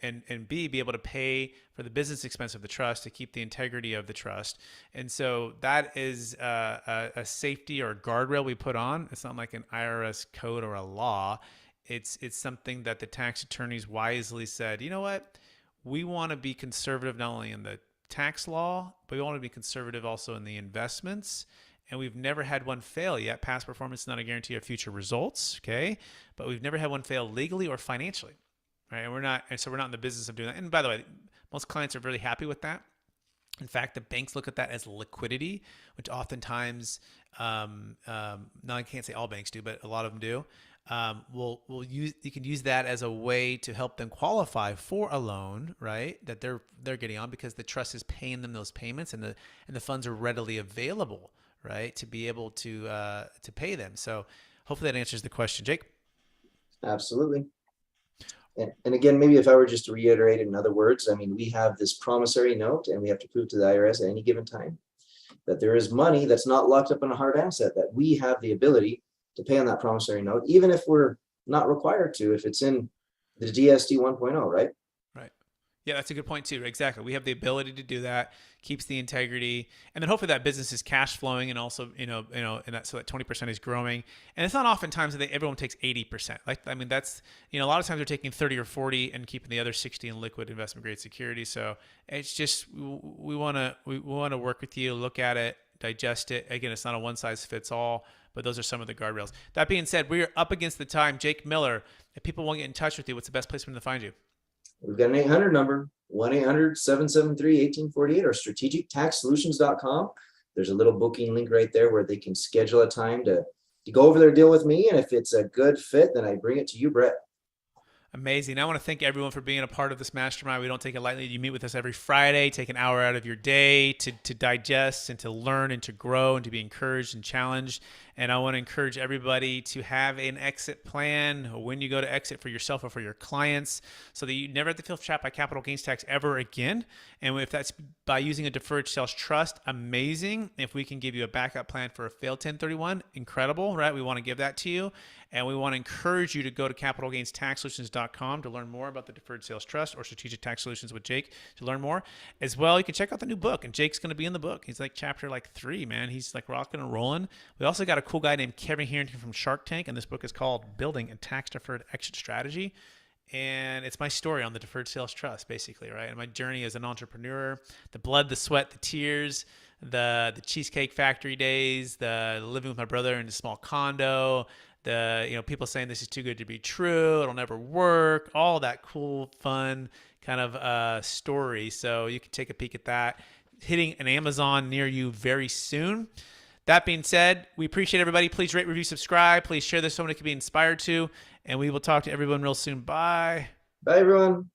B, be able to pay for the business expense of the trust to keep the integrity of the trust. And so that is a safety or guardrail we put on. It's not like an IRS code or a law. It's something that the tax attorneys wisely said, you know what? We want to be conservative not only in the tax law, but we want to be conservative also in the investments. And we've never had one fail yet. Past performance is not a guarantee of future results, okay? But we've never had one fail legally or financially, right? And so we're not in the business of doing that. And by the way, most clients are really happy with that. In fact, the banks look at that as liquidity, which oftentimes, now I can't say all banks do, but a lot of them do. You can use that as a way to help them qualify for a loan, right? That they're getting on, because the trust is paying them those payments, and the funds are readily available, right, to be able to pay them. So hopefully that answers the question, Jake. Absolutely. And again, maybe if I were just to reiterate it in other words, I mean, we have this promissory note, and we have to prove to the IRS at any given time that there is money that's not locked up in a hard asset, that we have the ability to pay on that promissory note, even if we're not required to, if it's in the DST 1.0, right? Right. Yeah, that's a good point too. Exactly. We have the ability to do that, keeps the integrity, and then hopefully that business is cash flowing, and also, and that, so that 20% is growing. And it's not oftentimes that everyone takes 80%. That's, a lot of times they're taking 30 or 40 and keeping the other 60 in liquid investment grade security. So it's just, we want to work with you, look at it, digest it. Again, it's not a one size fits all, but those are some of the guardrails. That being said, we are up against the time. Jake Miller, if people want to get in touch with you, what's the best place for them to find you? We've got an 800 number, 1-800-773-1848, or strategictaxsolutions.com. There's a little booking link right there where they can schedule a time to go over their deal with me. And if it's a good fit, then I bring it to you, Brett. Amazing. I want to thank everyone for being a part of this mastermind. We don't take it lightly. You meet with us every Friday, take an hour out of your day to digest and to learn and to grow and to be encouraged and challenged. And I want to encourage everybody to have an exit plan when you go to exit for yourself or for your clients, so that you never have to feel trapped by capital gains tax ever again. And if that's by using a deferred sales trust, amazing. If we can give you a backup plan for a failed 1031, incredible, right? We want to give that to you. And we want to encourage you to go to capitalgainstaxsolutions.com to learn more about the Deferred Sales Trust, or Strategic Tax Solutions with Jake to learn more. As well, you can check out the new book, and Jake's going to be in the book. He's like chapter 3, man. He's like rocking and rolling. We also got a cool guy named Kevin Harrington from Shark Tank, and this book is called Building a Tax Deferred Exit Strategy. And it's my story on the Deferred Sales Trust, basically, right? And my journey as an entrepreneur, the blood, the sweat, the tears, the Cheesecake Factory days, the living with my brother in a small condo, the people saying this is too good to be true, it'll never work, all that cool, fun kind of story. So you can take a peek at that, hitting an Amazon near you very soon. That being said, we appreciate everybody. Please rate, review, subscribe. Please share this so someone can be inspired to. And we will talk to everyone real soon. Bye. Bye, everyone.